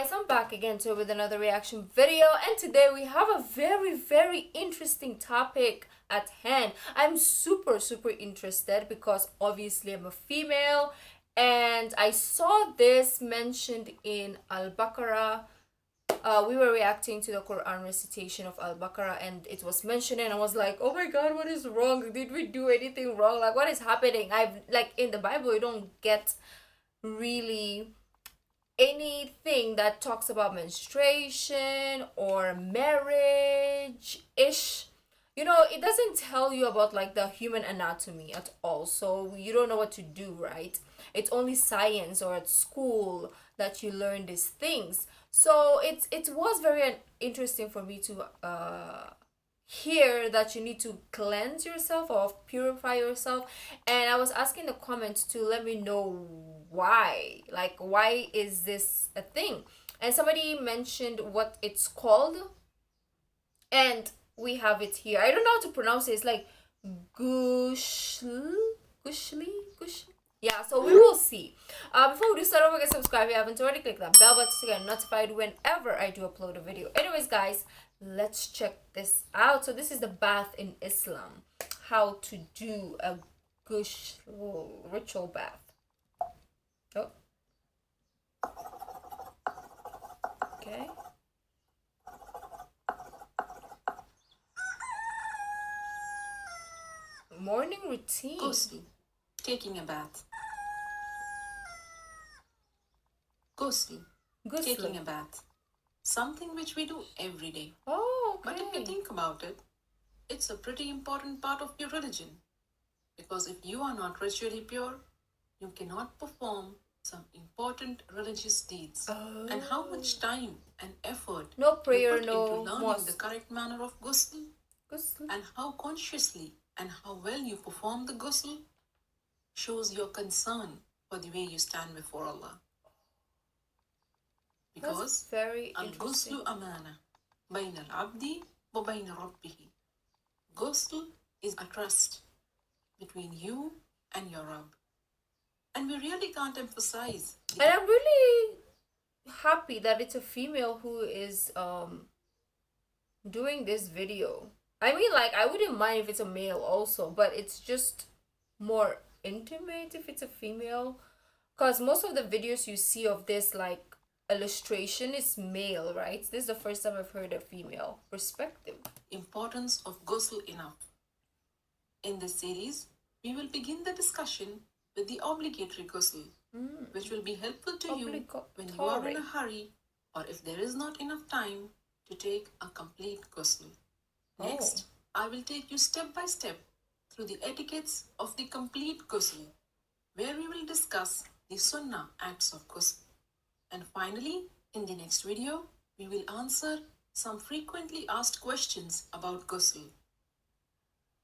guys, I'm back again with another reaction video, and today we have a very interesting topic at hand. I'm super interested because obviously I'm a female and I saw this mentioned in Al-Baqarah. We were reacting to the Quran recitation of Al-Baqarah and it was mentioned and I was like, oh my god, what is wrong? Did we do anything wrong? Like, what is happening? Like in the Bible you don't get really anything that talks about menstruation or marriage ish. You know, it doesn't tell you about like the human anatomy at all, so you don't know what to do, right? It's only science or at school that you learn these things. So it was very interesting for me to hear that you need to cleanse yourself or purify yourself, and I was asking the comments to let me know why, like, why is this a thing. And somebody mentioned what it's called, and we have it here. I don't know how to pronounce it. It's like Ghusl, Ghusl. Yeah, so we will see. Before we do start, don't forget to subscribe if you haven't already. Click that bell button to get notified whenever I do upload a video. Anyways, guys, let's check this out. So this is the bath in Islam. How to do a Ghusl ritual bath. Oh. Okay. Morning routine. Ghusl, taking a bath. Ghusl, taking a bath. Something which we do every day. Oh, okay. But if you think about it, it's a pretty important part of your religion. Because if you are not ritually pure, you cannot perform some important religious deeds. Oh. And how much time and effort no prayer, you put no into learning mosque. the correct manner of ghusl, and how consciously and how well you perform the ghusl shows your concern for the way you stand before Allah. Because al-ghuslu amana bayna al-abdi wa bayna rabbihi. Ghusl is a trust between you and your Rabb. And we really can't emphasize. And I'm really happy that it's a female who is doing this video. I mean, like, I wouldn't mind if it's a male also, but it's just more intimate if it's a female. Because most of the videos you see of this, like, illustration is male, right? This is the first time I've heard a female perspective. Importance of ghusl enough. In this series, we will begin the discussion with the obligatory ghusl, which will be helpful to you when you are in a hurry or if there is not enough time to take a complete ghusl. Next, I will take you step by step through the etiquettes of the complete ghusl, where we will discuss the sunnah acts of ghusl. And finally, in the next video, we will answer some frequently asked questions about ghusl.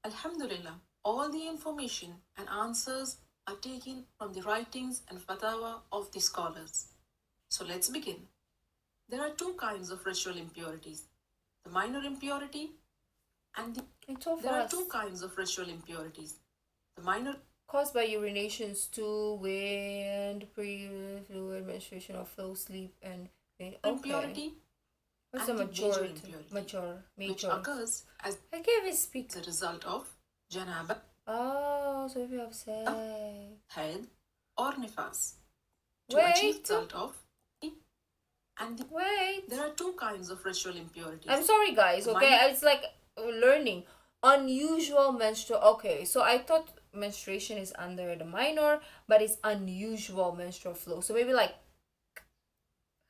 Alhamdulillah, all the information and answers are taken from the writings and fatwa of the scholars. So let's begin. There are two kinds of ritual impurities, the minor impurity and there are two kinds of ritual impurities. The minor caused by urinations, stool, wind, fluid, menstruation or flow, sleep, and impurity. What's the major, which occurs as I can't even speak. The result of janaba. Oh, so if you have sex, haid, or nifas. To Wait. achieve result of and Wait. There are two kinds of ritual impurities. I'm sorry, guys. Okay, it's like learning. Unusual menstrual. Okay, so I thought menstruation is under the minor, but it's unusual menstrual flow. So maybe like,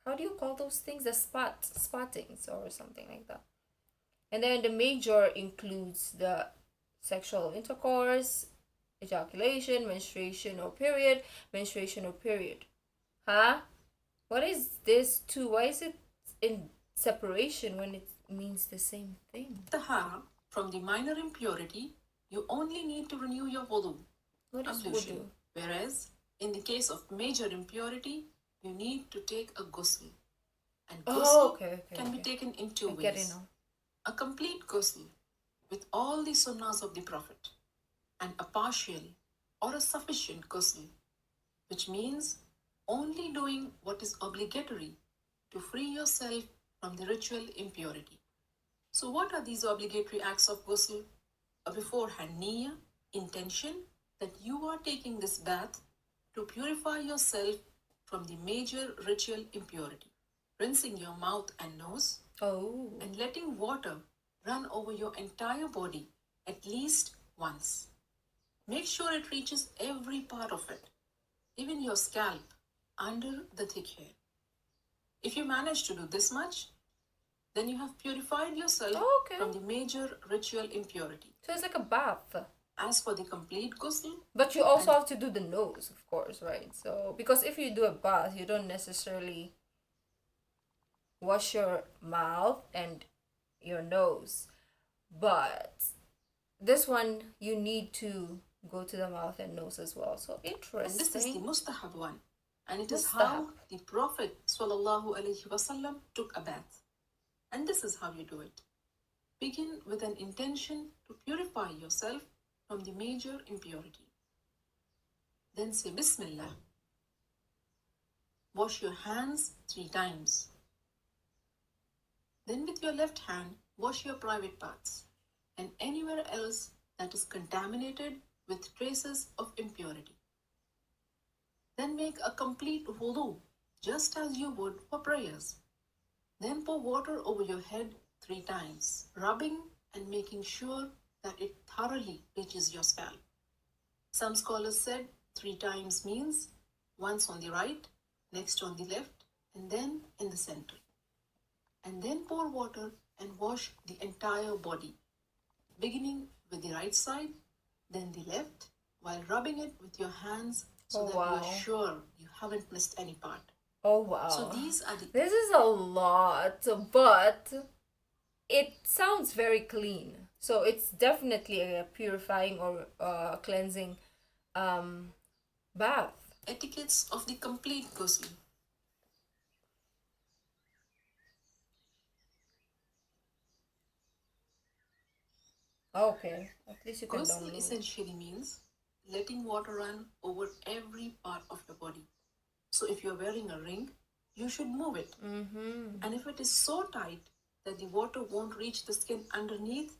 how do you call those things? The spottings or something like that. And then the major includes the sexual intercourse, ejaculation, menstruation or period. Huh? What is this too? Why is it in separation when it means the same thing? Tahara, from the minor impurity, you only need to renew your wudu. What is wudu? Whereas, in the case of major impurity, you need to take a ghusl. And ghusl can be taken in two ways. Get it now. A complete ghusl with all the sunnahs of the Prophet, and a partial or a sufficient ghusl, which means only doing what is obligatory to free yourself from the ritual impurity. So, what are these obligatory acts of ghusl? A beforehand niyyah, intention that you are taking this bath to purify yourself from the major ritual impurity. Rinsing your mouth and nose, and letting water run over your entire body at least once. Make sure it reaches every part of it, even your scalp, under the thick hair. If you manage to do this much, then you have purified yourself from the major ritual impurity. So it's like a bath. As for the complete ghusl... But you also have to do the nose, of course, right? So, because if you do a bath, you don't necessarily wash your mouth and your nose. But this one, you need to go to the mouth and nose as well. So, interesting. And this is the mustahab one. And it is how the Prophet ﷺ took a bath. And this is how you do it. Begin with an intention to purify yourself from the major impurity. Then say Bismillah. Wash your hands 3 times. Then with your left hand, wash your private parts and anywhere else that is contaminated with traces of impurity. Then make a complete wudu, just as you would for prayers. Then pour water over your head 3 times, rubbing and making sure that it thoroughly reaches your scalp. Some scholars said 3 times means once on the right, next on the left, and then in the center. And then pour water and wash the entire body, beginning with the right side, then the left, while rubbing it with your hands so that you are sure you haven't missed any part. Oh wow. So these are the... This is a lot, but it sounds very clean. So it's definitely a purifying or cleansing bath. Etiquettes of the complete ghusl. Okay, at least you can Ghusl essentially means letting water run over every part of your body. So if you're wearing a ring, you should move it. And if it is so tight that the water won't reach the skin underneath,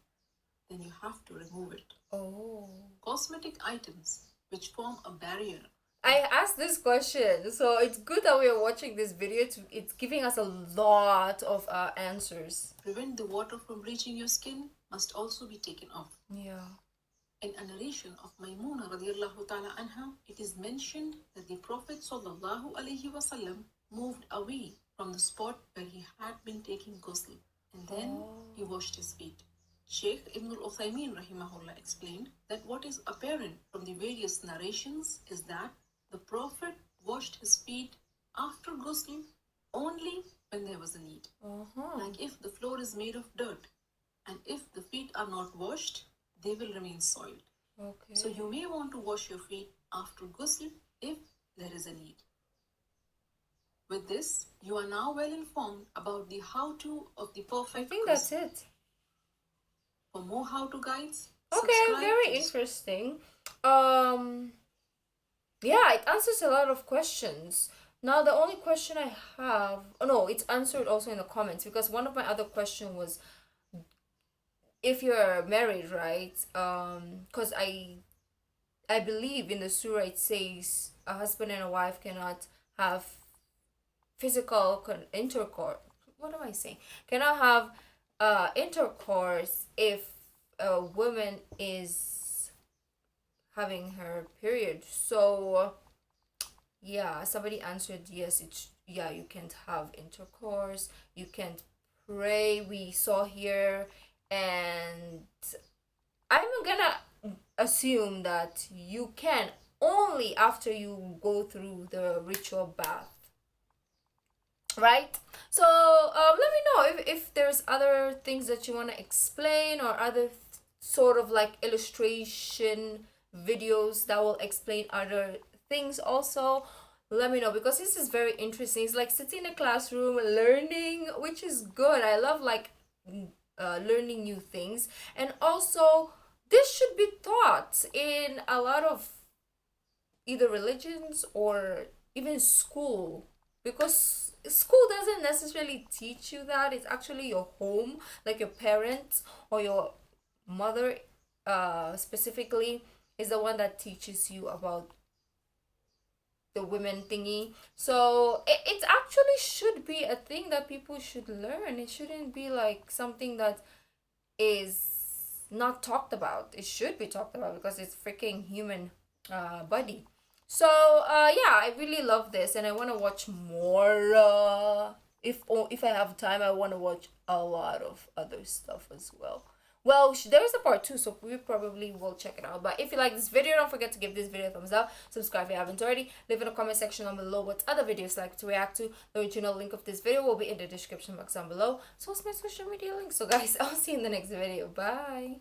then you have to remove it. Cosmetic items which form a barrier. I asked this question, so it's good that we are watching this video. It's giving us a lot of answers. Prevent the water from reaching your skin must also be taken off. Yeah. In a narration of Maymuna radiallahu ta'ala anha, it is mentioned that the Prophet sallallahu alaihi wasallam moved away from the spot where he had been taking ghusl, and then he washed his feet. Sheikh Ibn al-Uthaymeen rahimahullah explained that what is apparent from the various narrations is that the Prophet washed his feet after ghusl only when there was a need. Like if the floor is made of dirt, and if the feet are not washed, they will remain soiled. So you may want to wash your feet after ghusl if there is a need. With this, you are now well informed about the how-to of the perfect I think ghusl. that's it. For more how-to guides, very interesting. Yeah, it answers a lot of questions. Now the only question I have, it's answered also in the comments, because one of my other question was, if you're married, right? Because I believe in the surah it says a husband and a wife cannot have physical intercourse. What am I saying? Cannot have intercourse if a woman is having her period. So yeah, somebody answered yes. You can't have intercourse. You can't pray. We saw here. And I'm gonna assume that you can only after you go through the ritual bath, right? So let me know if there's other things that you want to explain, or other sort of like illustration videos that will explain other things also. Let me know, because this is very interesting. It's like sitting in a classroom learning, which is good. I love like learning new things. And also this should be taught in a lot of either religions or even school, because school doesn't necessarily teach you that. It's actually your home, like your parents or your mother specifically is the one that teaches you about the women thingy. So it actually should be a thing that people should learn. It shouldn't be like something that is not talked about. It should be talked about because it's freaking human body. So yeah, I really love this and I want to watch more. If I have time, I want to watch a lot of other stuff as well. Well, there is a part 2, so we probably will check it out. But if you like this video, don't forget to give this video a thumbs up. Subscribe if you haven't already. Leave in the comment section down below what other videos like to react to. The original link of this video will be in the description box down below. So it's my social media link. So guys, I'll see you in the next video. Bye.